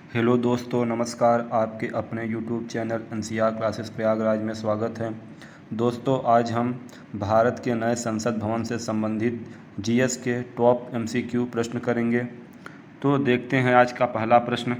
Hello दोस्तों, नमस्कार। आपके अपने YouTube channel NCR classes Prayagraj में स्वागत है। दोस्तों, आज हम भारत के नए संसद भवन से संबंधित जीएस के टॉप एमसीक्यू प्रश्न करेंगे। तो देखते हैं आज का पहला प्रश्न।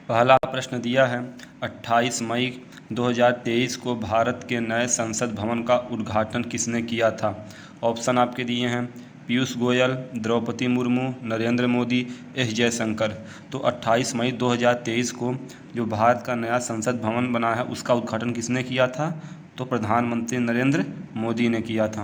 पहला प्रश्न दिया है, 28 मई 2023 को भारत के नए संसद भवन का उद्घाटन किसने किया था? ऑप्शन आपके दिए हैं पीयूष गोयल, द्रौपदी मुर्मू, नरेंद्र मोदी, एस जयशंकर। तो 28 मई 2023 को जो भारत का नया संसद भवन बना है उसका उद्घाटन किसने किया था? तो प्रधानमंत्री नरेंद्र मोदी ने किया था।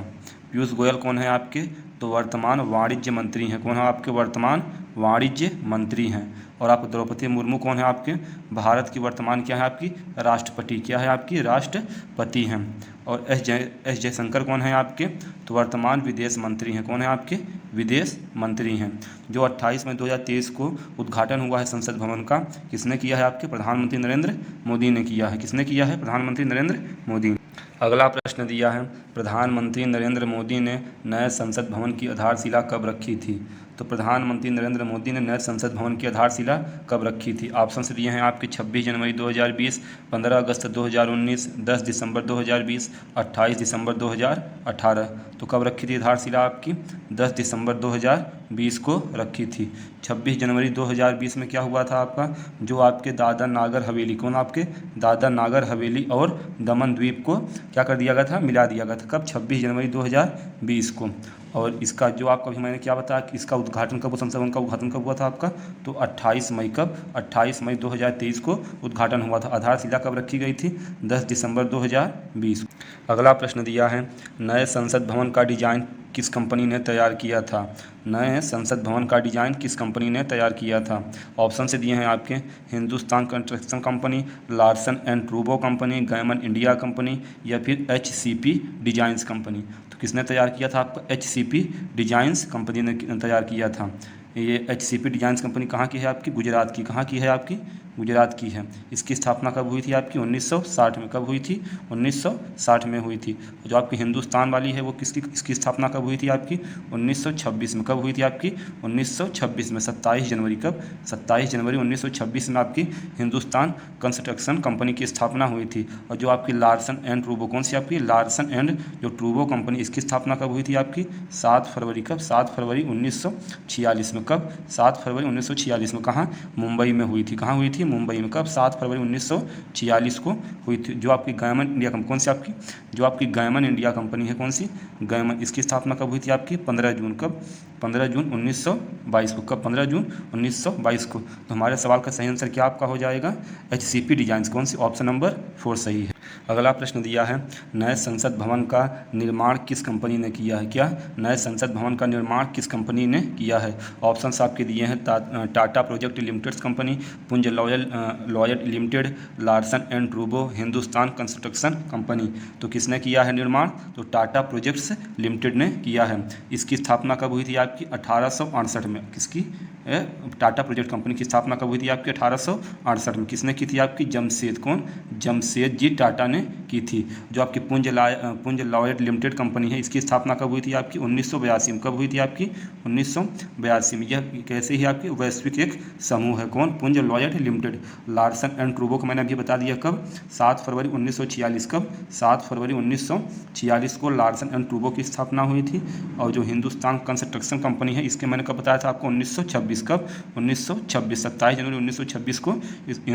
पीयूष गोयल कौन है आपके? तो वर्तमान वाणिज्य मंत्री हैं। कौन है आपके? वर्तमान वाणिज्य मंत्री हैं। और आप द्रौपदी मुर्मू कौन है आपके? भारत की वर्तमान क्या है आपकी? राष्ट्रपति। क्या है आपकी? राष्ट्रपति हैं। और एस जयशंकर कौन है आपके? तो वर्तमान विदेश मंत्री हैं। कौन है आपके? विदेश मंत्री हैं। जो 28 मई 2023 को उद्घाटन हुआ है संसद भवन का, किसने किया है आपके? प्रधानमंत्री नरेंद्र मोदी ने किया है। किसने किया है? प्रधानमंत्री नरेंद्र मोदी। अगला प्रश्न दिया है, प्रधानमंत्री नरेंद्र मोदी ने नए संसद भवन की आधारशिला कब रखी थी? तो प्रधानमंत्री नरेंद्र मोदी ने नए संसद भवन की आधारशिला कब रखी थी? ऑप्शन से दिए हैं आपके 26 जनवरी 2020, 15 अगस्त 2019, 10 दिसंबर 2020, 28 दिसंबर 2018। तो कब रखी थी आधारशिला आपकी? 10 दिसंबर 2020 को रखी थी। 26 जनवरी 2020 में क्या हुआ था आपका? जो आपके दादर नागर हवेली, कौन आपके? दादर नागर हवेली और दमन द्वीप को क्या कर दिया गया था? मिला दिया गया था। कब? 26 जनवरी 2020 को। और इसका जो आपका भी मैंने क्या बताया कि इसका उद्घाटन कब, संसद भवन का उद्घाटन कब हुआ था आपका? तो 28 मई। कब? 28 मई 2023 को उद्घाटन हुआ था। आधारशिला कब रखी गई थी? 10 दिसंबर 2020। अगला प्रश्न दिया है, नए संसद भवन का डिजाइन किस कंपनी ने तैयार किया था? नए संसद भवन का डिजाइन किस कंपनी ने तैयार किया था? ऑप्शन से दिए हैं आपके Hindustan construction company, Larsen and Toubro company, Gammon India company या फिर एचसीपी डिजाइंस कंपनी। तो किसने तैयार किया था आपका? एचसीपी डिजाइंस कंपनी ने तैयार किया था। ये एचसीपी डिजाइंस कंपनी कहाँ की है आपकी? गुजरात की। कहाँ की है आपकी? गुजरात की है। इसकी स्थापना कब हुई थी आपकी? 1960 में। कब हुई थी? 1960 में हुई थी। जो आपकी हिंदुस्तान वाली है वो इसकी स्थापना कब हुई थी आपकी? 1926 में। कब हुई थी आपकी? 1926 में। 27 जनवरी। कब? 27 जनवरी 1926 में आपकी हिंदुस्तान कंस्ट्रक्शन कंपनी की स्थापना हुई थी। और जो आपकी लार्सन एंड टूब्रो, कौन सी आपकी? लार्सन एंड जो टूब्रो कंपनी, इसकी स्थापना कब हुई थी आपकी? 7 फरवरी। कब? 7 फरवरी 1946 में। कब? 7 फरवरी 1946 में। कहाँ? मुंबई में हुई थी। कहाँ हुई थी? मुंबई में। कब? 7 फरवरी 1946 को हुई थी। जो आपकी गैमन इंडिया कंपनी, कौन सी आपकी? जो आपकी गैमन इंडिया कंपनी है, कौन सी? गैमन। इसकी स्थापना कब हुई थी आपकी? 15 जून। कब? 15 जून 1922 को। कब? 15 जून 1922 को। तो हमारे सवाल का सही आंसर क्या आपका हो जाएगा? HCP designs. कौन सी? ऑप्शन नंबर 4 सही है। अगला प्रश्न दिया है, नए संसद भवन का निर्माण किस कंपनी ने किया है? क्या? नए संसद भवन का निर्माण किस कंपनी ने किया है? ऑप्शंस आपके दिए हैं टाटा प्रोजेक्ट लिमिटेड कंपनी, पुंज Lloyd limited, Larsen and Toubro, Hindustan construction company. तो किसने किया है निर्माण? तो टाटा प्रोजेक्ट्स लिमिटेड ने किया है। इसकी स्थापना कब हुई थी आपकी? 1868 में। किसकी? टाटा प्रोजेक्ट कंपनी की स्थापना कब हुई थी आपकी? 1868 में। किसने की थी आपकी? जमशेद। कौन? जमशेद जी टाटा ने की थी। जो आपकी पुंज लॉयड लिमिटेड कंपनी है, इसकी स्थापना कब हुई थी आपकी? 1982 में। कब हुई थी आपकी? 1982 में। यह कैसे ही आपकी वैश्विक एक समूह है। कौन? पुंज Lloyd limited. Larsen and Toubro को मैंने अभी बता दिया। कब? 7 फरवरी 1946। कब? 7 फरवरी 1946 को लार्सन एंड टूब्रो की स्थापना हुई थी। और जो हिंदुस्तान कंस्ट्रक्शन कंपनी है, इसके मैंने कब बताया था आपको? 1926। कब? 1926। 27 जनवरी 1926 को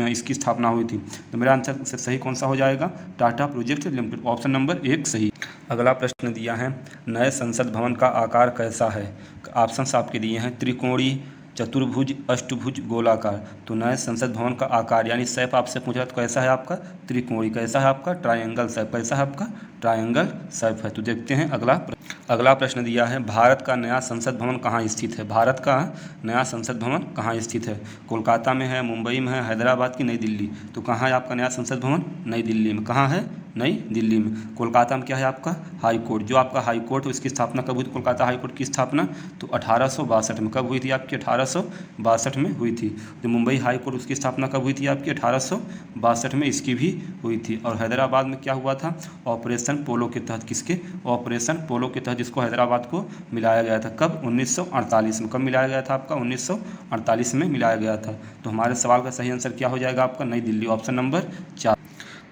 इसकी स्थापना हुई थी। तो मेरा आंसर सही कौन सा हो जाएगा? Tata project limited. Option number 1 सही। अगला प्रश्न दिया है, नए संसद भवन का आकार कैसा है? ऑप्शंस आपके दिए हैं त्रिकोणीय, चतुर्भुज, अष्टभुज, गोलाकार। तो नए संसद भवन का आकार यानी शेप आपसे पूछ रहा है तो कैसा है आपका? त्रिकोणीय। कैसा है आपका? Triangle shape. कैसा है आपका? ट्रायंगल शेप है। तो देखते हैं अगला प्रश्न दिया है, भारत का नया संसद भवन कहाँ स्थित है? भारत का नया संसद भवन कहाँ स्थित है? कोलकाता में है, मुंबई में है, हैदराबाद की, नई दिल्ली? तो कहाँ है आपका नया संसद भवन? नई दिल्ली में। कहाँ है? नई दिल्ली में। कोलकाता में क्या है आपका हाई कोर्ट, जो आपका हाई कोर्ट है उसकी स्थापना कब हुई थी? कोलकाता हाई कोर्ट की स्थापना तो 1862 में। कब हुई थी आपकी? 1862 में हुई थी। जो मुंबई हाई कोर्ट उसकी स्थापना कब हुई थी आपकी? 1862 में इसकी भी हुई थी। और हैदराबाद में क्या हुआ था? ऑपरेशन पोलो के तहत, किसके? ऑपरेशन पोलो के तहत जिसको हैदराबाद को मिलाया गया था। कब? 1948 में। कब मिलाया गया था आपका? 1948 में मिलाया गया था। तो हमारे सवाल का सही आंसर क्या हो जाएगा आपका? नई दिल्ली, ऑप्शन नंबर 4।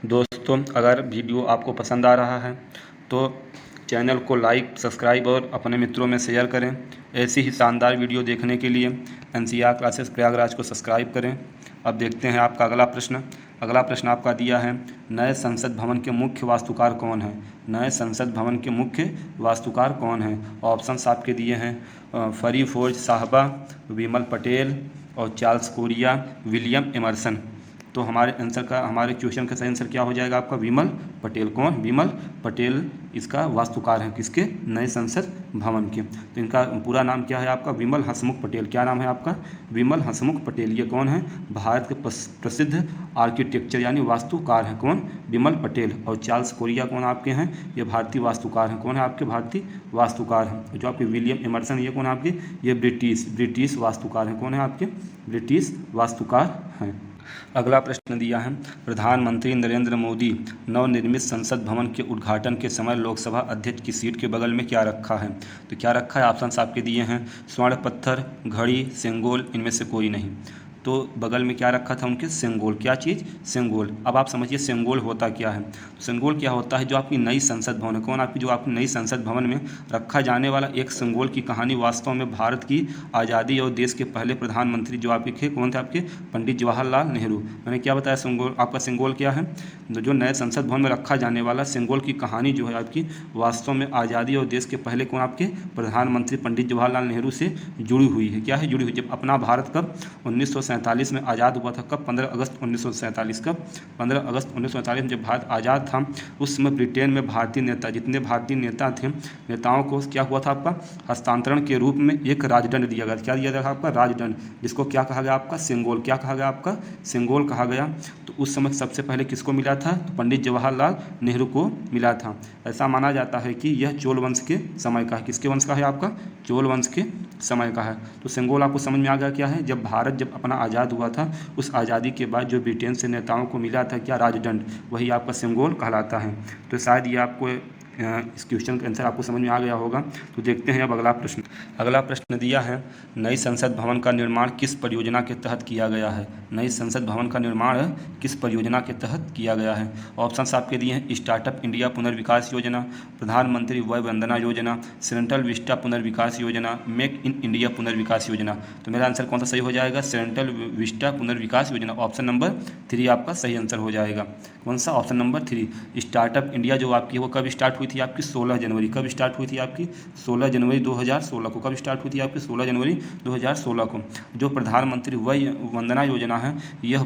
दोस्तों अगर वीडियो आपको पसंद आ रहा है तो चैनल को लाइक, सब्सक्राइब और अपने मित्रों में शेयर करें। ऐसी ही शानदार वीडियो देखने के लिए एनसीआर क्लासेस प्रयागराज को सब्सक्राइब करें। अब देखते हैं आपका अगला प्रश्न। अगला प्रश्न आपका दिया है, नए संसद भवन के मुख्य वास्तुकार कौन है? नए संसद भवन के मुख्य वास्तुकार कौन है? ऑप्शंस आपके दिए हैं फरी फोर्ज साहबा, विमल पटेल और चार्ल्स कोरिया, विलियम एमर्सन। तो हमारे क्वेश्चन का सही आंसर क्या हो जाएगा आपका? विमल पटेल। कौन? विमल पटेल इसका वास्तुकार है, किसके? नए संसद भवन के। तो इनका पूरा नाम क्या है आपका? विमल हंसमुख पटेल। क्या नाम है आपका? विमल हंसमुख पटेल। ये कौन है? भारत के प्रसिद्ध आर्किटेक्चर यानी वास्तुकार हैं। कौन? विमल पटेल। और चार्ल्स कोरिया कौन आपके हैं? ये भारतीय वास्तुकार हैं। कौन है आपके? भारतीय वास्तुकार हैं। जो आपके विलियम एमर्सन, ये कौन आपके? ये ब्रिटिश वास्तुकार हैं। कौन है आपके? ब्रिटिश वास्तुकार हैं। अगला प्रश्न दिया है, प्रधानमंत्री नरेंद्र मोदी नवनिर्मित संसद भवन के उद्घाटन के समय लोकसभा अध्यक्ष की सीट के बगल में क्या रखा है? तो क्या रखा है? ऑप्शंस आपके दिए हैं स्वर्ण पत्थर, घड़ी, सिंगोल, इनमें से कोई नहीं। तो बगल में क्या रखा था उनके? सिंगोल। क्या चीज़? सिंगोल। अब आप समझिए सिंगोल होता क्या है। सिंगोल क्या होता है? जो आपकी नई संसद भवन है, कौन आपकी? जो आपकी नई संसद भवन में रखा जाने वाला एक सिंगोल की कहानी वास्तव में भारत की आज़ादी और देश के पहले प्रधानमंत्री जो आपके थे, कौन थे आपके? पंडित जवाहरलाल नेहरू। मैंने क्या बताया? सिंगोल। आपका सिंगोल क्या है? जो नए संसद भवन में रखा जाने वाला सिंगोल की कहानी जो है आपकी वास्तव में आज़ादी और देश के पहले कौन आपके? प्रधानमंत्री पंडित जवाहरलाल नेहरू से जुड़ी हुई है। क्या है? जुड़ी हुई। जब अपना भारत कब 1947 में आज़ाद हुआ था। कब? 15 अगस्त 1947। कब? 15 अगस्त 1947 में जब भारत आज़ाद था, उस समय ब्रिटेन में भारतीय नेता, जितने भारतीय नेता थे, नेताओं को क्या हुआ था आपका? हस्तांतरण के रूप में एक राजदंड दिया गया। क्या दिया गया आपका? राजदंड, जिसको क्या कहा गया आपका? सिंगोल। क्या कहा गया आपका? सिंगोल कहा गया। तो उस समय सबसे पहले किसको मिला था? तो पंडित जवाहरलाल नेहरू को मिला था। ऐसा माना जाता है कि यह चोल वंश के समय का है। किसके वंश का है आपका? चोल वंश के समय का है। तो सिंगोल आपको समझ में आ गया क्या है? जब भारत जब अपना आज़ाद हुआ था, उस आज़ादी के बाद जो ब्रिटेन से नेताओं को मिला था क्या? राजदंड, वही आपका सिंगोल कहलाता है। तो शायद ये आपको इस क्वेश्चन का आंसर आपको समझ में आ गया होगा। तो देखते हैं अब अगला प्रश्न। अगला प्रश्न दिया है, नई संसद भवन का निर्माण किस परियोजना के तहत किया गया है? नई संसद भवन का निर्माण किस परियोजना के तहत किया गया है? ऑप्शंस आपके दिए हैं स्टार्टअप इंडिया पुनर्विकास योजना, प्रधानमंत्री वय वंदना योजना, सेंट्रल विस्टा पुनर्विकास योजना, मेक इन इंडिया पुनर्विकास योजना। तो मेरा आंसर कौन सा सही हो जाएगा? सेंट्रल विस्टा पुनर्विकास योजना। ऑप्शन नंबर 3 आपका सही आंसर हो जाएगा। कौन सा? Option number 3। स्टार्टअप इंडिया जो आपकी वो कब स्टार्ट हुई थी आपकी? 16 जनवरी। कब स्टार्ट हुई थी आपकी? 16 जनवरी 2016 को। कब स्टार्ट हुई थी आपकी? 16 जनवरी 2016 को। जो प्रधानमंत्री वय वंदना योजना है, यह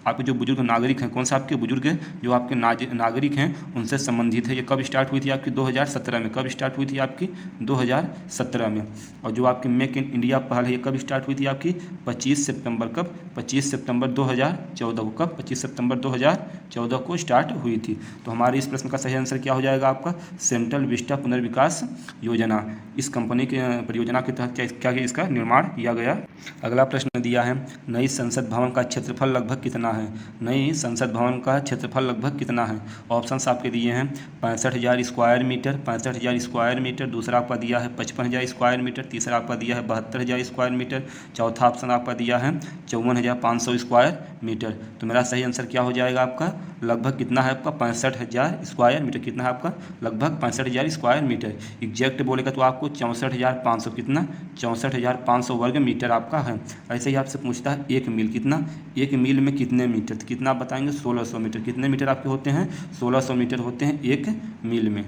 आपके जो बुजुर्ग नागरिक हैं, कौन सा आपके बुजुर्ग जो आपके नागरिक हैं उनसे संबंधित है। ये कब स्टार्ट हुई थी आपकी? 2017 में। कब स्टार्ट हुई थी आपकी? 2017 में। और जो आपकी मेक इन इंडिया पहल है, ये कब स्टार्ट हुई थी आपकी? 25 सितंबर। कब? 25 सितंबर 2014 को। कब? 25 सितंबर 2014 को स्टार्ट हुई थी। तो हमारे इस प्रश्न का सही आंसर क्या हो जाएगा आपका? सेंट्रल विस्टा पुनर्विकास योजना। इस कंपनी के परियोजना के तहत क्या इसका निर्माण किया गया। अगला प्रश्न दिया है, नई संसद भवन का क्षेत्रफल लगभग कितना है? नई संसद भवन का क्षेत्रफल लगभग कितना है? ऑप्शंस आपके दिए हैं 65,000 स्क्वायर मीटर, 65,000 स्क्वायर मीटर। दूसरा आपका दिया है 55,000 स्क्वायर मीटर। तीसरा आपका दिया है 72,000 स्क्वायर मीटर। चौथा ऑप्शन आपका दिया है 54,500 स्क्वायर मीटर। तो मेरा सही आंसर क्या हो जाएगा आपका? लगभग कितना है आपका? 65,000 स्क्वायर मीटर। कितना है आपका? लगभग 65,000 स्क्वायर मीटर। एग्जैक्ट बोलेगा तो आपको 64,500, कितना? 64,500 वर्ग मीटर आपका है। ऐसे ही आपसे पूछता है एक मील कितना? एक मील में कितने मीटर? तो कितना आप बताएंगे? 1600 मीटर। कितने मीटर आपके होते हैं? 1600 मीटर होते हैं एक मील में।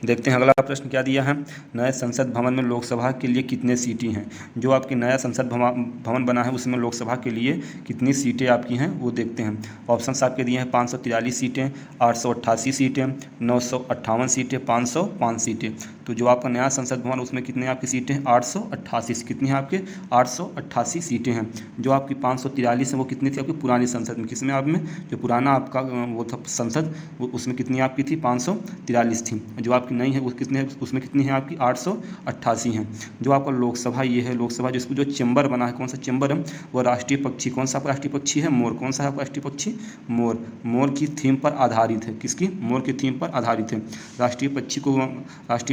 देखते हैं अगला प्रश्न क्या दिया है, नए संसद भवन में लोकसभा के लिए कितने सीटें हैं? जो आपकी नया संसद भवन बना है उसमें लोकसभा के लिए कितनी सीटें आपकी हैं वो देखते हैं। ऑप्शंस आपके दिए हैं 543 सीटें, 888 सीटें, 958 सीटें, 505 सीटें। तो जो आपका नया संसद भवन उसमें कितने आपकी सीटें हैं? 888। कितनी है आपके? 888 सीटें हैं। जो आपकी 543 है वो कितनी थी आपकी पुरानी संसद में? किसमें आप में जो पुराना आपका वो था संसद, वो उसमें कितनी आपकी थी? 543 थी। जो आपकी नई है वो कितने है? उसमें कितनी है आपकी? 888 हैं। जो आपका लोकसभा ये है, लोकसभा जिसको जो चैम्बर बना है, कौन सा चैम्बर है? वो राष्ट्रीय पक्षी, कौन सा राष्ट्रीय पक्षी है? मोर। कौन सा है आपका राष्ट्रीय पक्षी? मोर। मोर की थीम पर आधारित है। किसकी? मोर की थीम पर आधारित है। राष्ट्रीय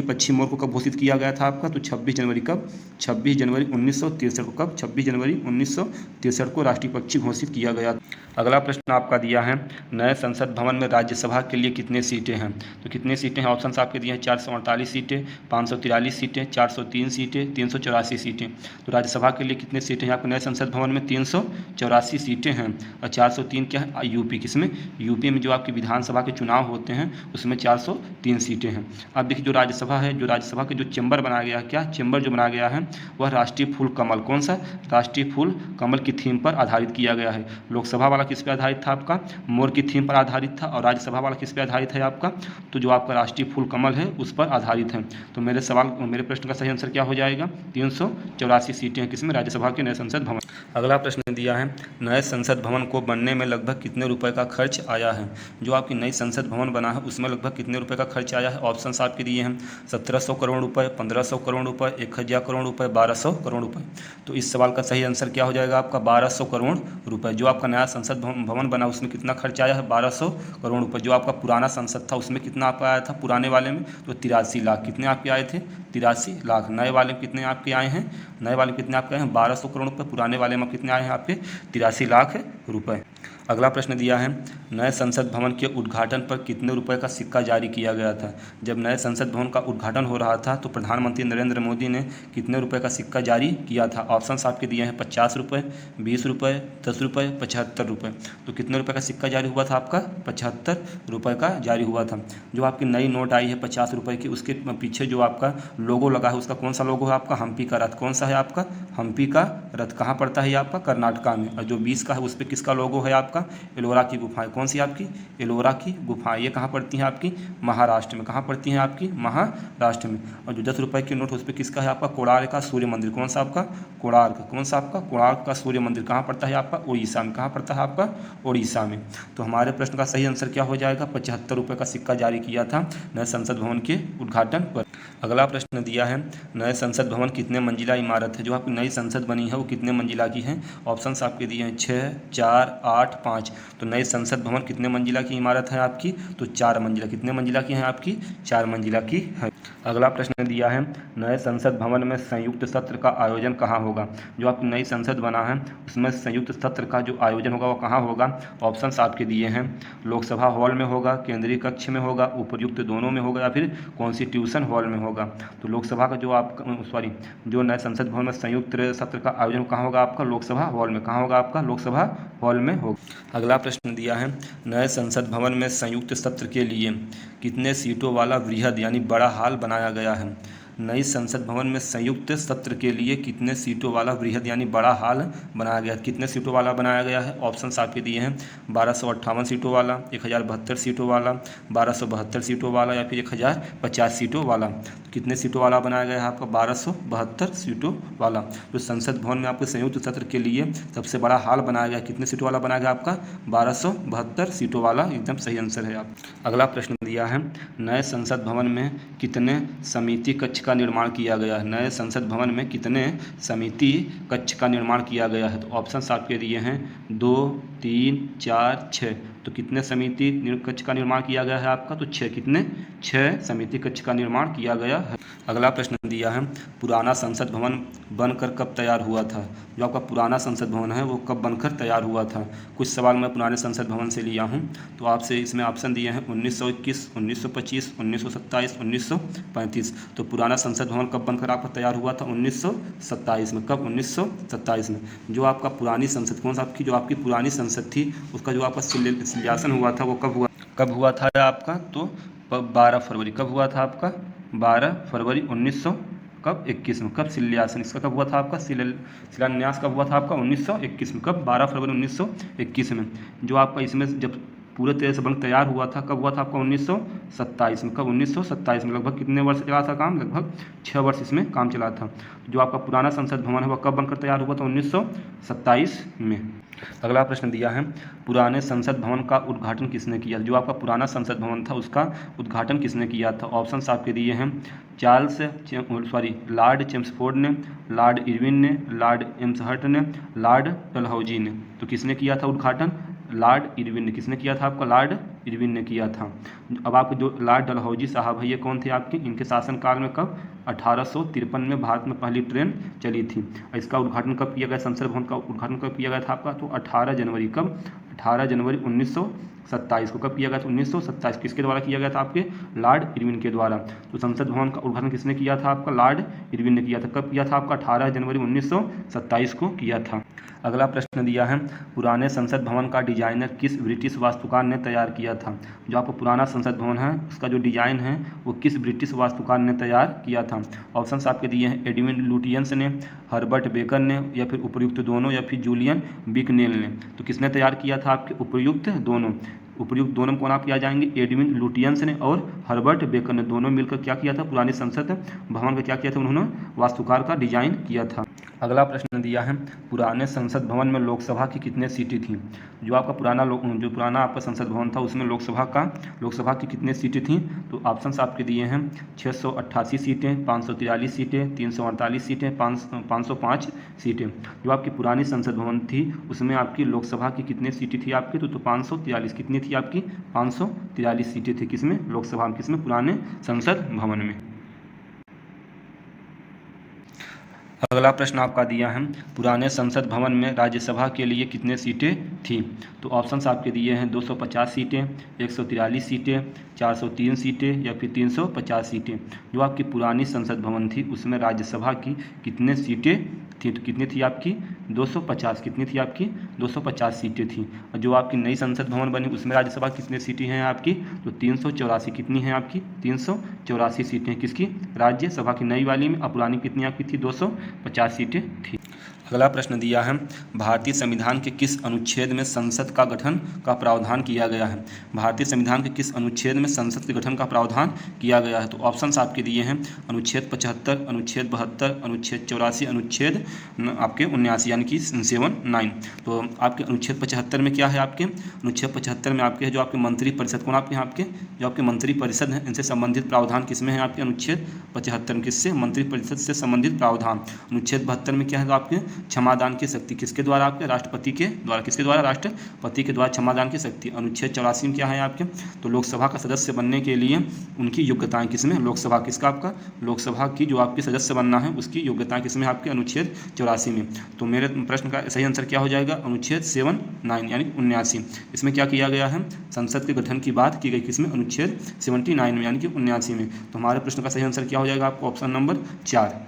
पक्षी मोर को कब घोषित किया गया था आपका? तो 26 जनवरी। कब? 26 जनवरी 1963 को। कब? 26 जनवरी 1963 को राष्ट्रीय पक्षी घोषित किया गया। अगला प्रश्न आपका दिया है, नए संसद भवन में राज्यसभा के लिए कितने सीटें हैं? तो कितनी सीटें हैं? ऑप्शन आपके दिए हैं 448 सीटें, 543 सीटें, 403 सीटें, 384 सीटें। तो राज्यसभा के लिए कितने सीटें हैं आपके नए संसद भवन में? 384 सीटें हैं। और 403 क्या है? यूपी। किसमें? यूपी में जो आपकी विधानसभा के चुनाव होते हैं उसमें 403 सीटें हैं। अब देखिए जो राज्यसभा है, जो राज्यसभा के जो चैम्बर बनाया गया है, क्या चैम्बर जो बनाया गया है वह राष्ट्रीय फूल कमल, कौन सा? राष्ट्रीय फूल कमल की थीम पर आधारित किया गया है। लोकसभा वाला किस पे आधारित था आपका? मोर की थीम पर आधारित था। और राज्यसभा वाला किस पे आधारित है आपका? तो जो आपका राष्ट्रीय फूल कमल है उस पर आधारित है। तो मेरे प्रश्न का सही आंसर क्या हो जाएगा? 384 सीटें हैं किसमें? राज्यसभा के नए संसद भवन। अगला प्रश्न दिया है, नए संसद भवन को बनने में लगभग कितने रुपए का खर्च आया है? जो आपकी नई संसद भवन बना है उसमें लगभग कितने रुपए का खर्च आया है? ऑप्शंस आपके दिए हैं 1700 करोड़ रुपए, 1500 करोड़ रुपए, 1000 करोड़ रुपए, 1200 करोड़ रुपए। तो इस सवाल का सही आंसर क्या हो जाएगा आपका? 1200 करोड़ रुपए। जो आपका नया संसद भवन बना उसमें कितना खर्च आया है? 1200 करोड़ रुपए। जो आपका पुराना संसद था उसमें कितना आपका आया था पुराने वाले में? तो 83 लाख। कितने आपके आए थे? 83 लाख। नए वाले में कितने आपके आए हैं? नए वाले में कितने आपके आए हैं? 1200 करोड़ रुपए। पुराने वाले में कितने आए हैं आपके? 83 लाख रुपए। अगला प्रश्न दिया है, नए संसद भवन के उद्घाटन पर कितने रुपए का सिक्का जारी किया गया था? जब नए संसद भवन का उद्घाटन हो रहा था तो प्रधानमंत्री नरेंद्र मोदी ने कितने रुपए का सिक्का जारी किया था? ऑप्शंस आपके दिए हैं 50 रुपये, 20 रुपये, 10 रुपये, 75 रुपये। तो कितने रुपए का सिक्का जारी हुआ था आपका? 75 रुपये का जारी हुआ था। जो आपकी नई नोट आई है 50 रुपये की, उसके पीछे जो आपका लोगो लगा है उसका कौन सा लोगो है आपका? हम्पी का रथ। कौन सा है आपका? हम्पी का रथ। कहाँ पड़ता है ये आपका? कर्नाटका में। और जो 20 का है उस पर किसका लोगो है आपका? एलोरा की गुफाएं। कौन सी आपकी? एलोरा की गुफाएं। ये कहाँ पड़ती हैं आपकी? महाराष्ट्र में। कहाँ पड़ती हैं आपकी? महाराष्ट्र में। और जो 10 रुपये की नोट उस पर किसका है आपका? कोणार्क का सूर्य मंदिर। कौन सा आपका? कोणार्क। कौन सा आपका? कोणार्क का सूर्य मंदिर कहाँ पड़ता है आपका? उड़ीसा में। कहाँ पड़ता है आपका? उड़ीसा में। तो हमारे प्रश्न का सही आंसर क्या हो जाएगा? 75 रुपये का सिक्का जारी किया था नए संसद भवन के उद्घाटन पर। अगला प्रश्न दिया है, नए संसद भवन कितने मंजिला इमारत है? जो आपकी नई संसद बनी है वो कितने मंजिला की है? ऑप्शंस आपके दिए हैं 6, 4, 8, 5। तो नई संसद भवन कितने मंजिला की इमारत है आपकी? तो 4 मंजिला। कितने मंजिला की है आपकी? 4 मंजिला की है। अगला प्रश्न दिया है, नए संसद भवन में संयुक्त सत्र का आयोजन कहाँ होगा? जो आपकी नई संसद बना है उसमें संयुक्त सत्र का जो आयोजन होगा वो कहाँ होगा? ऑप्शंस आपके दिए हैं, लोकसभा हॉल में होगा, केंद्रीय कक्ष में होगा, उपर्युक्त दोनों में होगा, या फिर कॉन्स्टिट्यूशन हॉल में होगा। तो लोकसभा का जो नए संसद भवन में संयुक्त सत्र का आयोजन कहाँ होगा आपका? लोकसभा हॉल में। कहाँ होगा आपका? लोकसभा हॉल में होगा। अगला प्रश्न दिया है, नए संसद भवन में संयुक्त सत्र के लिए कितने सीटों वाला वृहद यानी बड़ा हॉल बनाया गया है? नई संसद भवन में संयुक्त सत्र के लिए कितने सीटों वाला वृहद यानी बड़ा हॉल बनाया गया? कितने सीटों वाला बनाया गया है? ऑप्शंस आपके दिए हैं 1258 सीटों वाला, 1072 सीटों वाला, 1272 सीटों वाला, या फिर 1050 सीटों वाला। कितने सीटों वाला बनाया गया है आपका? 1272 सीटों वाला। जो संसद भवन में आपके संयुक्त सत्र के लिए सबसे बड़ा हॉल बनाया गया, कितने सीटों वाला बनाया गया आपका? 1272 सीटों वाला। एकदम सही आंसर है आप। अगला प्रश्न दिया है, नए संसद भवन में कितने समिति कक्ष का निर्माण किया गया है? नए संसद भवन में कितने समिति कक्ष का निर्माण किया गया है? तो ऑप्शंस आपके दिए हैं 2, 3, 4, 6। तो कितने समिति कक्ष का निर्माण किया गया है आपका? तो 6। कितने? 6 समिति कक्ष का निर्माण किया गया है। अगला प्रश्न दिया है, पुराना संसद भवन बनकर कब तैयार हुआ था? जो आपका पुराना संसद भवन है वो कब बनकर तैयार हुआ था? कुछ सवाल मैं पुराने संसद भवन से लिया हूँ, तो आपसे इसमें ऑप्शन दिए हैं 1921, 1925, 1927, 1935। तो पुराना संसद भवन कब बनकर आपका तैयार हुआ था? 1927 में। कब? 1927 में। जो आपका पुरानी संसद, कौन सा आपकी जो आपकी पुरानी संसद थी उसका जो आपका शिलान्यासन हुआ था वो कब हुआ था आपका? तो 12 फरवरी। कब हुआ था आपका? 12 फरवरी 1921 में। कब शिलान्यासन इसका कब हुआ था आपका? शिलान्यास कब हुआ था आपका? 1921 में। कब? 12 फरवरी 1921 में। जो आपका इसमें जब पूरे तरह से बन तैयार हुआ था, कब हुआ था आपका 1927 में। कब 1927 में। लगभग कितने वर्ष चला था काम? लगभग 6 वर्ष इसमें काम चला था। जो आपका पुराना संसद भवन है वह कब बनकर तैयार हुआ था? 1927 में। अगला प्रश्न दिया है, पुराने संसद भवन का उद्घाटन किसने किया? जो आपका पुराना संसद भवन था उसका उद्घाटन किसने किया था? ऑप्शंस आपके दिए हैं, लॉर्ड चेम्सफोर्ड ने, लॉर्ड इरविन ने, लॉर्ड एम्सहर्ट ने, लॉर्ड डलहौजी ने। तो किसने किया था उद्घाटन? लॉर्ड इरविन ने। किसने किया था? आपका लॉर्ड इरविन ने किया था। अब आपके जो लॉर्ड डलहौजी साहब है ये कौन थे आपके? इनके शासनकाल में कब? 1853 में भारत में पहली ट्रेन चली थी। इसका उद्घाटन कब किया गया? संसद भवन का उद्घाटन कब किया गया था आपका? तो 18 जनवरी। कब? 18 जनवरी 1927 को। कब किया गया था? 1927। किसके द्वारा किया गया था? आपके लॉर्ड इरविन के द्वारा। तो संसद भवन का उद्घाटन किसने किया था? आपका लॉर्ड इरविन ने किया था। कब किया था? आपका 18 जनवरी 1927 को किया था। अगला प्रश्न दिया है, पुराने संसद भवन का डिजाइनर किस ब्रिटिश वास्तुकार ने तैयार किया था? जो आपका पुराना संसद भवन है उसका जो डिजाइन है वो किस ब्रिटिश वास्तुकार ने तैयार किया था? ऑप्शंस आपके दिए हैं, एडविन लुटियंस ने, हर्बर्ट बेकर ने, या फिर उपयुक्त दोनों, या फिर जूलियन बिकनेल ने। तो किसने तैयार किया था? आपके उपयुक्त दोनों। उपयुक्त दोनों कौन आप आ जाएंगे? एडविन लुटियंस ने और हर्बर्ट बेकर ने। दोनों मिलकर क्या किया था? पुराने संसद भवन का क्या किया था? उन्होंने वास्तुकार का डिजाइन किया था। अगला प्रश्न दिया है, पुराने संसद भवन में लोकसभा की कितने सीटें थीं? जो आपका पुराना आपका संसद भवन था उसमें लोकसभा की कितने सीटें थीं? तो ऑप्शंस आपके दिए हैं, 688 सीटें, 543 सीटें, 348 सीटें, 505 सीटें। जो आपकी पुरानी संसद भवन थी उसमें आपकी लोकसभा की कितने सीटें थी आपकी? तो 543। कितनी थी आपकी? 543 सीटें थी। किसमें? लोकसभा में। किसमें? पुराने संसद भवन में। अगला प्रश्न आपका दिया है, पुराने संसद भवन में राज्यसभा के लिए कितने सीटें थीं? तो ऑप्शंस आपके दिए हैं, 250 सीटें, 143 सीटें, 403 सीटें, या फिर 350 सीटें। जो आपकी पुरानी संसद भवन थी उसमें राज्यसभा की कितने सीटें थी? तो कितनी थी आपकी? 250। कितनी थी आपकी? 250 सीटें थी। और जो आपकी नई संसद भवन बनी उसमें राज्यसभा कितने सीटें हैं आपकी? तो 384। कितनी है आपकी? 384 सीटें किसकी? राज्यसभा की नई वाली में। और पुरानी कितनी आपकी थी? 250 सीटें थी। अगला प्रश्न दिया है, भारतीय संविधान के किस अनुच्छेद में संसद का गठन का प्रावधान किया गया है? भारतीय संविधान के किस अनुच्छेद में संसद के गठन का प्रावधान किया गया है? तो ऑप्शंस आपके दिए हैं, अनुच्छेद 75, अनुच्छेद 72, अनुच्छेद 84, अनुच्छेद आपके 79, यानी कि 79। तो आपके अनुच्छेद 75 में क्या है? आपके अनुच्छेद 75 में आपके जो आपके मंत्रिपरिषद कौन आपके आपके जो आपके मंत्रिपरिषद हैं इनसे संबंधित प्रावधान किसमें है? आपके अनुच्छेद 75 में। किससे? मंत्रिपरिषद से संबंधित प्रावधान। अनुच्छेद 72 में क्या है? तो आपके क्षमादान की शक्ति किसके द्वारा? आपके राष्ट्रपति के द्वारा। किसके द्वारा? राष्ट्रपति के द्वारा क्षमादान की शक्ति। अनुच्छेद 84 में क्या है आपके? तो लोकसभा का सदस्य बनने के लिए उनकी योग्यताएं किसमें? लोकसभा। किसका? आपका लोकसभा की जो आपके सदस्य बनना है उसकी योग्यताएं किसमें? आपके अनुच्छेद 84 में। तो मेरे प्रश्न का सही आंसर क्या हो जाएगा? अनुच्छेद 79 यानी 79। इसमें क्या किया गया है? संसद के गठन की बात की गई। किसमें? अनुच्छेद 79 में यानी कि 79 में। तो हमारे प्रश्न का सही आंसर क्या हो जाएगा? आपको ऑप्शन नंबर 4।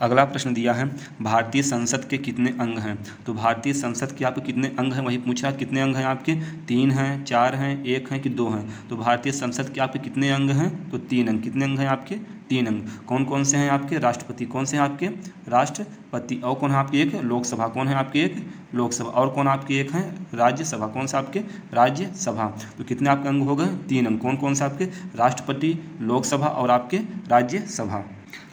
अगला प्रश्न दिया है, भारतीय संसद के कितने अंग हैं? तो भारतीय संसद के आपके कितने अंग हैं वही पूछा। कितने अंग हैं आपके? 3 हैं, 4 हैं, 1 हैं कि 2 हैं? तो भारतीय संसद के आपके कितने अंग हैं? तो 3 अंग। कितने अंग हैं आपके? 3 अंग। कौन कौन से हैं आपके? राष्ट्रपति। कौन से हैं आपके? राष्ट्रपति। और कौन है आपकी? एक लोकसभा। कौन है आपकी? एक लोकसभा। और कौन आपकी? एक है राज्यसभा। कौन सा आपके? राज्यसभा। तो कितने आपके अंग हो गए? 3 अंग। कौन कौन से आपके? राष्ट्रपति, लोकसभा और आपके राज्यसभा।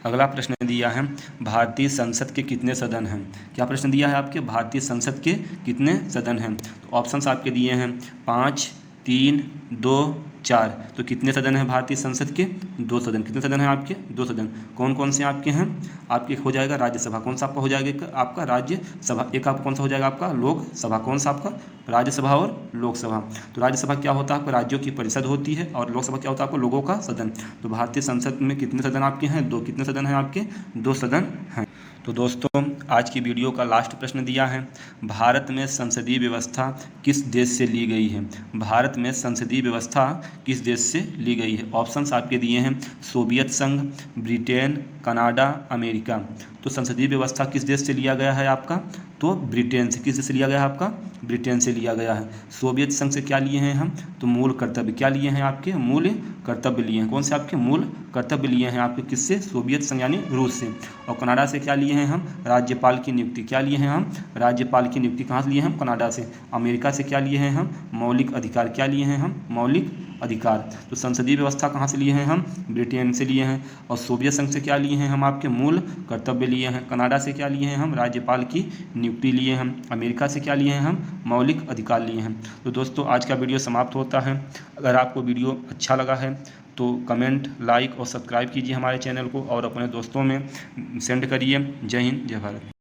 अगला प्रश्न दिया है, भारतीय संसद के कितने सदन हैं? क्या प्रश्न दिया है आपके? भारतीय संसद के कितने सदन हैं? तो ऑप्शंस आपके दिए हैं, 5, 3, 2, 4। तो कितने सदन हैं भारतीय संसद के? 2 सदन। कितने सदन हैं आपके? 2 सदन। कौन कौन से आपके हैं? आपके हो जाएगा राज्यसभा। कौन सा आपका हो जाएगा? आपका राज्यसभा। एक आपका कौन सा हो जाएगा? आपका लोकसभा। कौन सा आपका? राज्यसभा और लोकसभा। तो राज्यसभा क्या होता है? आपका राज्यों की परिषद होती है। और लोकसभा क्या होता है? आपको लोगों का सदन। तो भारतीय संसद में कितने सदन आपके हैं? 2। कितने सदन हैं आपके? 2 सदन हैं। तो दोस्तों आज की वीडियो का लास्ट प्रश्न दिया है, भारत में संसदीय व्यवस्था किस देश से ली गई है? भारत में संसदीय व्यवस्था किस देश से ली गई है? ऑप्शंस आपके दिए हैं, सोवियत संघ, ब्रिटेन, कनाडा, अमेरिका। तो संसदीय व्यवस्था किस देश से लिया गया है आपका? तो ब्रिटेन से। किस से लिया गया है आपका? ब्रिटेन से लिया गया है। सोवियत संघ से क्या लिए हैं हम? तो मूल कर्तव्य। क्या लिए हैं आपके? मूल कर्तव्य लिए हैं। कौन से आपके? मूल कर्तव्य लिए हैं आपके किससे? सोवियत संघ यानी रूस से। और कनाडा से क्या लिए हैं हम? राज्यपाल की नियुक्ति। क्या लिए हैं हम? राज्यपाल की नियुक्ति। कहाँ से लिए हम? कनाडा से। अमेरिका से क्या लिए हैं हम? मौलिक अधिकार। क्या लिए हैं हम? मौलिक अधिकार। तो संसदीय व्यवस्था कहाँ से लिए हैं हम? ब्रिटेन से लिए हैं। और सोवियत संघ से क्या लिए हैं हम? आपके मूल कर्तव्य लिए हैं। कनाडा से क्या लिए हैं हम? राज्यपाल की नियुक्ति लिए हैं। अमेरिका से क्या लिए हैं हम? मौलिक अधिकार लिए हैं। तो दोस्तों आज का वीडियो समाप्त होता है। अगर आपको वीडियो अच्छा लगा है तो कमेंट, लाइक और सब्सक्राइब कीजिए हमारे चैनल को और अपने दोस्तों में सेंड करिए। जय हिंद, जय भारत।